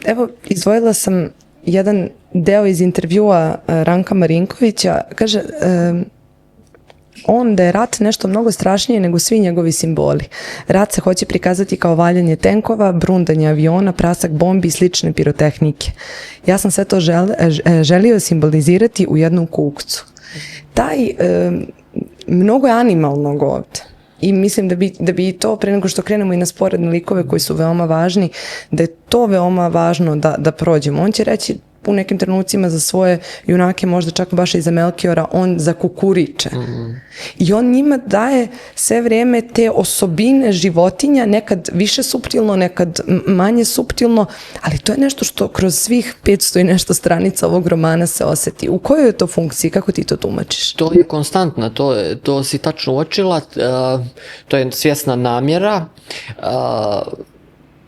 Evo, izdvojila sam jedan deo iz intervjua Ranka Marinkovića. Kaže, da je rat nešto mnogo strašnije nego svi njegovi simboli. Rat se hoće prikazati kao valjanje tenkova, brundanje aviona, prasak bombi i slične pirotehnike. Ja sam sve to želio simbolizirati u jednom kukcu. Mnogo je animalnog ovdje. I mislim da bi to, pre nego što krenemo i na sporedne likove koji su veoma važni, da je to veoma važno da prođemo. On će reći u nekim trenucima za svoje junake, možda čak baš i za Melkiora, on zakukuriče. I on njima daje sve vrijeme te osobine životinja, nekad više suptilno, nekad manje suptilno, ali to je nešto što kroz svih 500 i nešto stranica ovog romana se osjeti. U kojoj je to funkciji? Kako ti to tumačiš? To je konstantna, to si tačno uočila, to je svjesna namjera.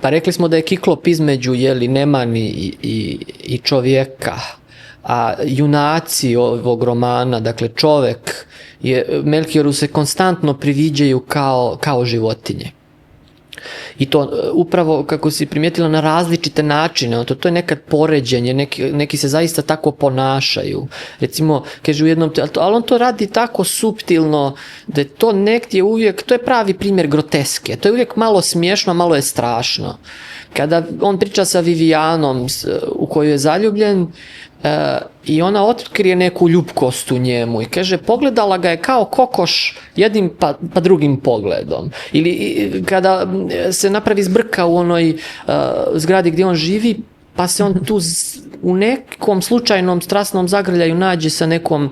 Pa rekli smo da je kiklop između Nemani i čovjeka, a junaci ovog romana, dakle čovjek, Melkioru se konstantno priviđaju kao životinje. I to upravo, kako si primijetila, na različite načine. To je nekad poređenje, neki se zaista tako ponašaju. Recimo, kaže u jednom, ali on to radi tako suptilno da je to negdje uvijek, to je pravi primjer groteske. To je uvijek malo smiješno, malo je strašno. Kada on priča sa Vivianom u koju je zaljubljen, i ona otkrije neku ljubkost u njemu i kaže, pogledala ga je kao kokoš jednim pa drugim pogledom. Ili kada se napravi zbrka u onoj zgradi gdje on živi, pa se on tu u nekom slučajnom strasnom zagrljaju nađe sa nekom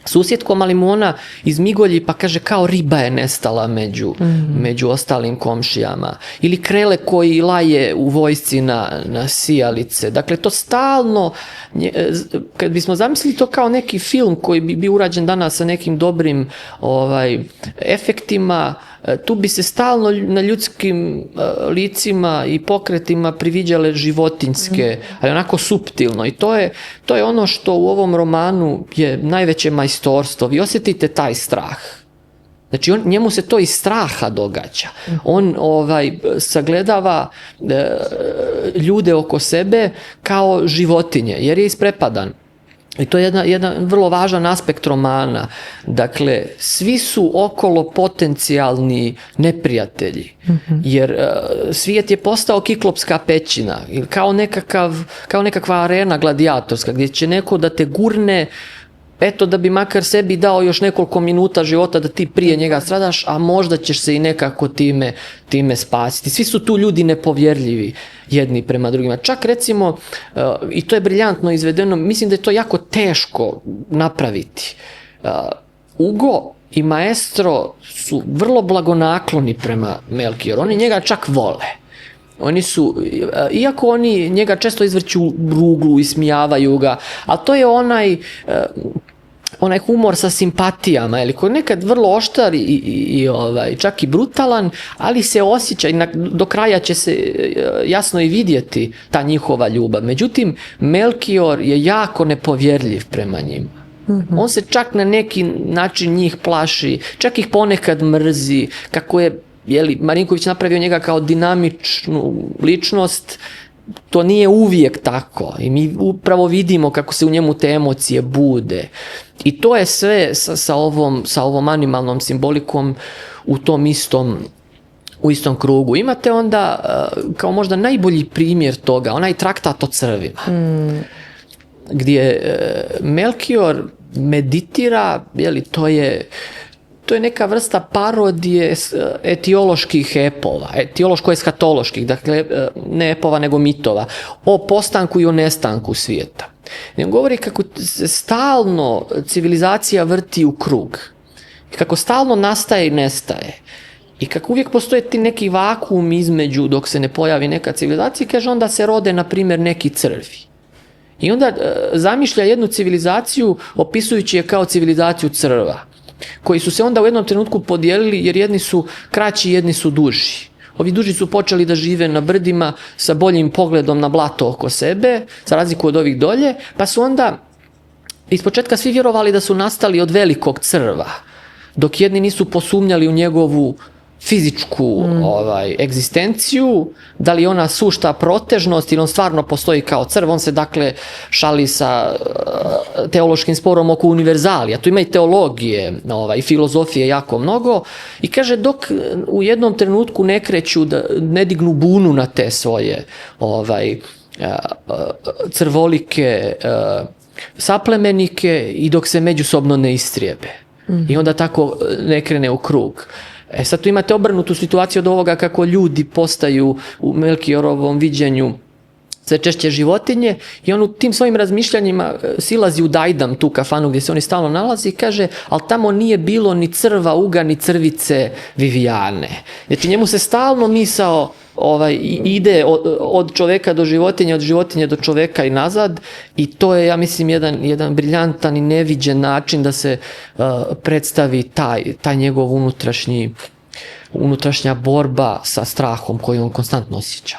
susjetkom, ali mu ona izmigolji pa kaže kao riba je nestala među ostalim komšijama. Ili Krele koji laje u vojsci na sijalice. Dakle, to stalno, kad bismo zamislili to kao neki film koji bi bio urađen danas sa nekim dobrim efektima, tu bi se stalno na ljudskim licima i pokretima priviđale životinjske, ali onako suptilno. I to je ono što u ovom romanu je najveće majstorstvo. Vi osjetite taj strah. Znači, njemu se to iz straha događa. On sagledava ljude oko sebe kao životinje, jer je isprepadan. I to je jedan vrlo važan aspekt romana. Dakle, svi su okolo potencijalni neprijatelji. Jer svijet je postao kiklopska pećina. Kao nekakva arena gladijatorska, gdje će neko da te gurne, eto da bi makar sebi dao još nekoliko minuta života da ti prije njega stradaš, a možda ćeš se i nekako time spasiti. Svi su tu ljudi nepovjerljivi jedni prema drugima. Čak recimo, i to je briljantno izvedeno, mislim da je to jako teško napraviti. Ugo i Maestro su vrlo blagonakloni prema Melkioru. Oni njega čak vole. Oni su, iako oni njega često izvrću ruglu i smijavaju ga, ali to je onaj humor sa simpatijama, koji je nekad vrlo oštar i čak i brutalan, ali se osjeća i do kraja će se jasno i vidjeti ta njihova ljubav. Međutim, Melkior je jako nepovjerljiv prema njima. On se čak na neki način njih plaši, čak ih ponekad mrzi, kako je Marinković napravio njega kao dinamičnu ličnost, to nije uvijek tako i mi upravo vidimo kako se u njemu te emocije bude i to je sve sa ovom animalnom simbolikom u tom istom krugu. Imate onda kao možda najbolji primjer toga, onaj traktat o crvima, gdje Melkior meditira, to je neka vrsta parodije etioloških epova, etiološko-eskatoloških, dakle ne epova nego mitova, o postanku i o nestanku svijeta. On govori kako se stalno civilizacija vrti u krug, kako stalno nastaje i nestaje. I kako uvijek postoje ti neki vakuum između dok se ne pojavi neka civilizacija, kaže onda se rode, na primjer, neki crvi. I onda zamišlja jednu civilizaciju opisujući je kao civilizaciju crva, koji su se onda u jednom trenutku podijelili jer jedni su kraći, jedni su duži. Ovi duži su počeli da žive na brdima sa boljim pogledom na blato oko sebe, za razliku od ovih dolje, pa su onda ispočetka svi vjerovali da su nastali od velikog crva, dok jedni nisu posumnjali u njegovu fizičku egzistenciju, da li ona sušta protežnost ili on stvarno postoji kao crv. On se dakle šali sa teološkim sporom oko univerzalija. Tu ima i teologije i filozofije jako mnogo i kaže dok u jednom trenutku ne kreću, da ne dignu bunu na te svoje crvolike saplemenike i dok se međusobno ne istrijebe. I onda tako ne krene u krug. Sad tu imate obrnutu situaciju od ovoga kako ljudi postaju u Melchiorovom viđenju sve češće životinje i on u tim svojim razmišljanjima silazi u Dajdam, tu kafanu gdje se oni stalno nalazi i kaže, ali tamo nije bilo ni crva uga, ni crvice Vivijane. Znači njemu se stalno misao ide od čoveka do životinje, od životinje do čoveka i nazad i to je, ja mislim, jedan briljantan i neviđen način da se predstavi taj njegov unutrašnja borba sa strahom koju on konstantno osjeća.